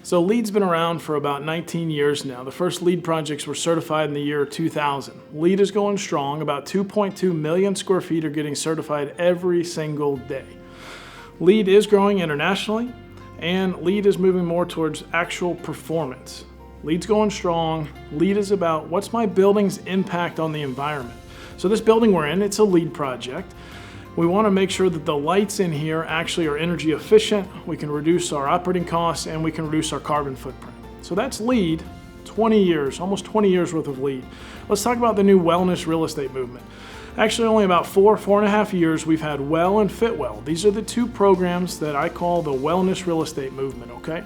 So LEED's been around for about 19 years now. The first LEED projects were certified in the year 2000. LEED is going strong. About 2.2 million square feet are getting certified every single day. LEED is growing internationally, and LEED is moving more towards actual performance. LEED's going strong. LEED is about what's my building's impact on the environment. So this building we're in, it's a LEED project. We want to make sure that the lights in here actually are energy efficient, we can reduce our operating costs, and we can reduce our carbon footprint. So that's LEED, 20 years, almost 20 years worth of LEED. Let's talk about the new wellness real estate movement. Actually, only about 4.5 years we've had WELL and Fitwel. These are the two programs that I call the wellness real estate movement, okay?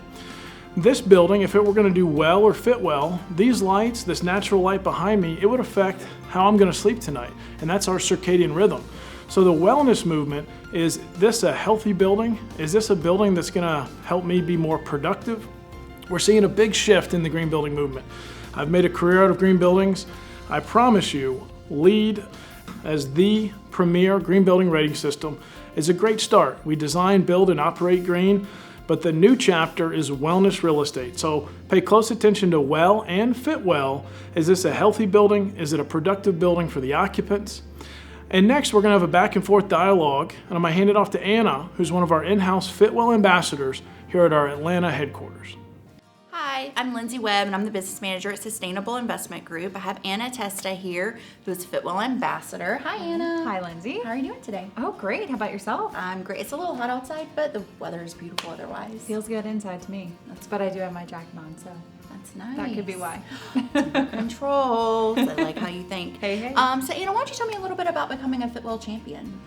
This building, if it were going to do well or fit well, these lights, this natural light behind me, it would affect how I'm going to sleep tonight, and that's our circadian rhythm. So the wellness movement, is this a healthy building? Is this a building that's going to help me be more productive? We're seeing a big shift in the green building movement. I've made a career out of green buildings. I promise you, LEED as the premier green building rating system is a great start. We design, build, and operate green, but the new chapter is wellness real estate. So pay close attention to WELL and Fitwel. Is this a healthy building? Is it a productive building for the occupants? And next, we're going to have a back and forth dialogue, and I'm going to hand it off to Anna, who's one of our in-house Fitwel ambassadors here at our Atlanta headquarters. Hi, I'm Lindsay Webb, and I'm the business manager at Sustainable Investment Group. I have Anna Testa here, who is Fitwel ambassador. Hi, Anna. Hi, Lindsay. How are you doing today? Oh, great. How about yourself? I'm great. It's a little hot outside, but the weather is beautiful otherwise. Feels good inside to me. But I do have my jacket on, so That's nice. that could be why. Controls. I like how you think. Hey, hey. So Anna, why don't you tell me a little bit about becoming a Fitwel champion?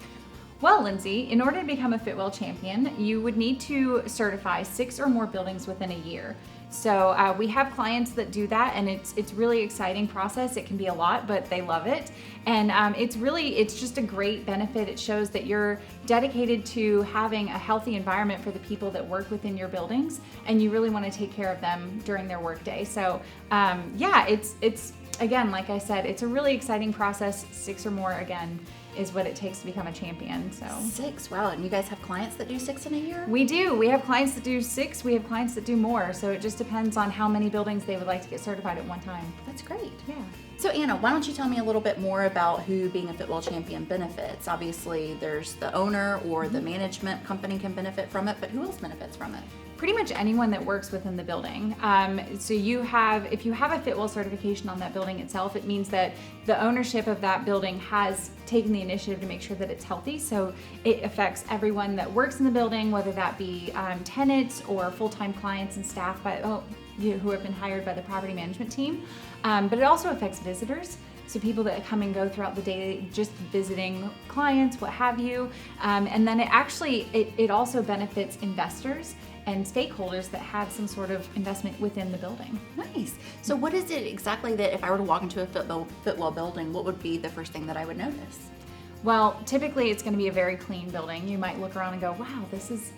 Well, Lindsay, in order to become a Fitwel champion, you would need to certify 6 or more buildings within a year. So we have clients that do that, and it's really exciting process. It can be a lot, but they love it. And it's just a great benefit. It shows that you're dedicated to having a healthy environment for the people that work within your buildings, and you really want to take care of them during their workday. So it's again, like I said, it's a really exciting process. 6 or more, again, is what it takes to become a champion. So 6, wow. And you guys have clients that do 6 in a year? we do. We have clients that do 6. We have clients that do more. So it just depends on how many buildings they would like to get certified at one time. That's great. Yeah. So Anna, why don't you tell me a little bit more about who being a Fitwel champion benefits? Obviously, there's the owner or the management company can benefit from it, but who else benefits from it? Pretty much anyone that works within the building. So if you have a Fitwel certification on that building itself, it means that the ownership of that building has taken the initiative to make sure that it's healthy. So it affects everyone that works in the building, whether that be tenants or full-time clients and staff who have been hired by the property management team. But it also affects visitors. So people that come and go throughout the day, just visiting clients, what have you. And then it also benefits investors and stakeholders that have some sort of investment within the building. Nice. So what is it exactly that if I were to walk into a Fitwel building, what would be the first thing that I would notice? Well, typically it's going to be a very clean building. You might look around and go, wow, this is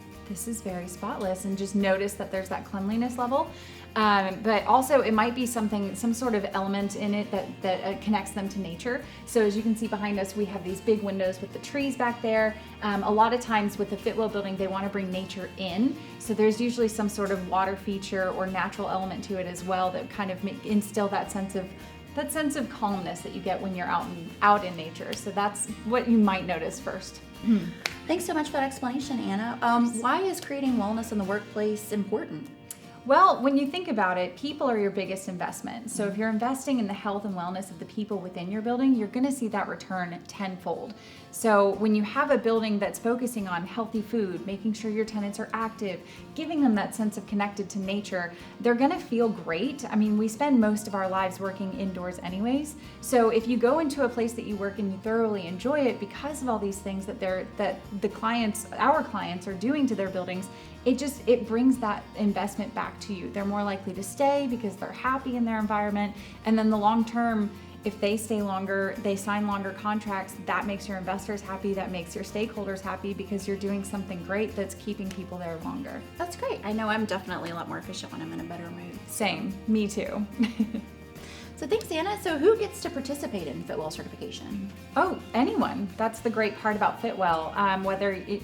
very spotless, and just notice that there's that cleanliness level. But also it might be some sort of element in it that connects them to nature. So as you can see behind us, we have these big windows with the trees back there. A lot of times with the Fitwel building, they want to bring nature in. So there's usually some sort of water feature or natural element to it as well that kind of instill that sense of calmness that you get when you're out in nature. So that's what you might notice first. Thanks so much for that explanation, Anna. Why is creating wellness in the workplace important? Well, when you think about it, people are your biggest investment. So if you're investing in the health and wellness of the people within your building, you're going to see that return tenfold. So when you have a building that's focusing on healthy food, making sure your tenants are active, giving them that sense of connected to nature, they're going to feel great. I mean, we spend most of our lives working indoors anyways. So if you go into a place that you work and you thoroughly enjoy it because of all these things that our clients are doing to their buildings, it brings that investment back to you. They're more likely to stay because they're happy in their environment. And then the long term, if they stay longer, they sign longer contracts, that makes your investors happy, that makes your stakeholders happy because you're doing something great that's keeping people there longer. That's great. I know I'm definitely a lot more efficient when I'm in a better mood. Same, me too. So thanks, Anna. So who gets to participate in Fitwel certification? Oh, anyone. That's the great part about Fitwel.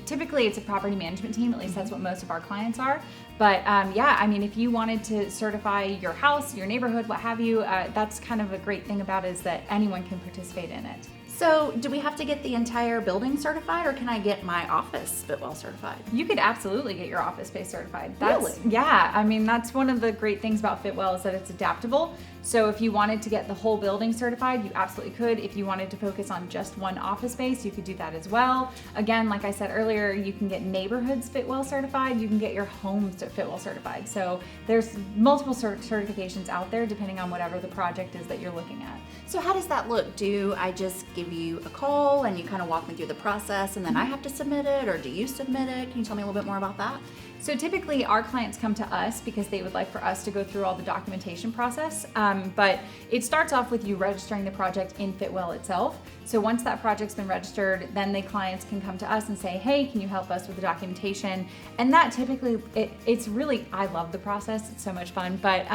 Typically it's a property management team, at least that's what most of our clients are. But yeah, I mean, if you wanted to certify your house, your neighborhood, what have you, that's kind of a great thing about it, is that anyone can participate in it. So do we have to get the entire building certified, or can I get my office Fitwel certified? You could absolutely get your office space certified. Really? Yeah, I mean, that's one of the great things about Fitwel, is that it's adaptable. So if you wanted to get the whole building certified, you absolutely could. If you wanted to focus on just one office space, you could do that as well. Again, like I said earlier, you can get neighborhoods Fitwel certified, you can get your homes Fitwel certified. So there's multiple certifications out there depending on whatever the project is that you're looking at. So how does that look? Do I just give you a call and you kind of walk me through the process and then I have to submit it, or do you submit it? Can you tell me a little bit more about that? So typically our clients come to us because they would like for us to go through all the documentation process, but it starts off with you registering the project in Fitwel itself. So once that project's been registered, then the clients can come to us and say, hey, can you help us with the documentation? And that typically, it's really, I love the process, it's so much fun, but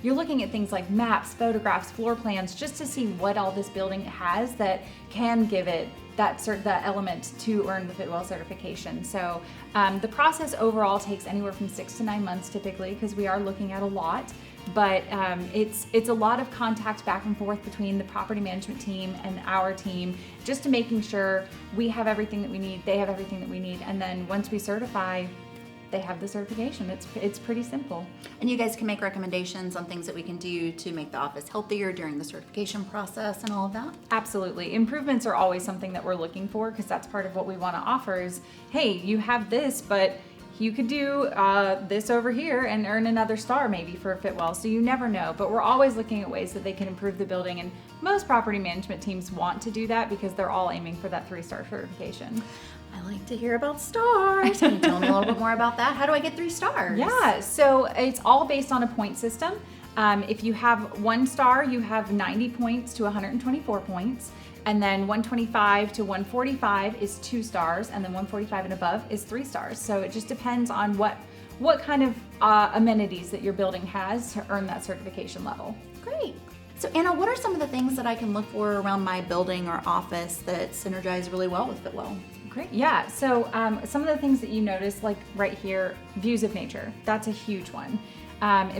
you're looking at things like maps, photographs, floor plans, just to see what all this building has that can give it that element to earn the Fitwel certification. So the process overall takes anywhere from 6 to 9 months typically, because we are looking at a lot. But it's a lot of contact back and forth between the property management team and our team, just to making sure we have everything that we need, they have everything that we need, and then once we certify, they have the certification. It's pretty simple. And you guys can make recommendations on things that we can do to make the office healthier during the certification process and all of that? Absolutely. Improvements are always something that we're looking for, because that's part of what we want to offer is, hey, you have this, but you could do this over here and earn another star maybe for a Fitwel. So you never know, but we're always looking at ways that they can improve the building, and most property management teams want to do that because they're all aiming for that 3-star certification. I like to hear about stars. Can you tell me a little bit more about that? How do I get 3 stars? Yeah, so it's all based on a point system. If you have 1 star, you have 90 points to 124 points. And then 125 to 145 is 2 stars, and then 145 and above is 3 stars. So it just depends on what kind of amenities that your building has to earn that certification level. Great. So Anna, what are some of the things that I can look for around my building or office that synergize really well with Fitwel? Great. Yeah. So some of the things that you notice, like right here, views of nature. That's a huge one.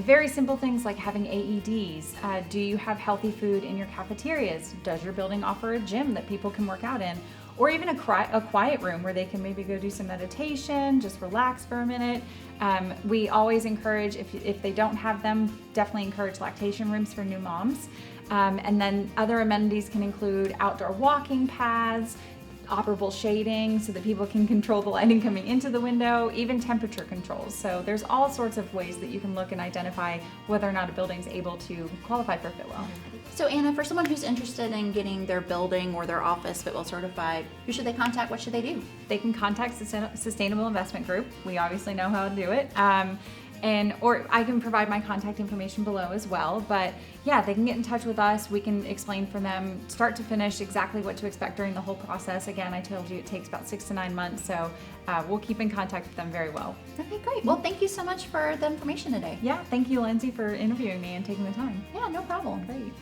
Very simple things like having AEDs. Do you have healthy food in your cafeterias? Does your building offer a gym that people can work out in? Or even a quiet room where they can maybe go do some meditation, just relax for a minute. We always encourage, if they don't have them, definitely encourage lactation rooms for new moms. And then other amenities can include outdoor walking paths, operable shading so that people can control the lighting coming into the window, even temperature controls. So there's all sorts of ways that you can look and identify whether or not a building is able to qualify for Fitwel. So Anna, for someone who's interested in getting their building or their office Fitwel certified, who should they contact? What should they do? They can contact Sustainable Investment Group. We obviously know how to do it. Or I can provide my contact information below as well. But yeah, they can get in touch with us. We can explain for them start to finish exactly what to expect during the whole process. Again, I told you it takes about 6 to 9 months, so we'll keep in contact with them very well. Okay, great. Well, thank you so much for the information today. Yeah, thank you, Lindsay, for interviewing me and taking the time. Yeah, no problem. Great.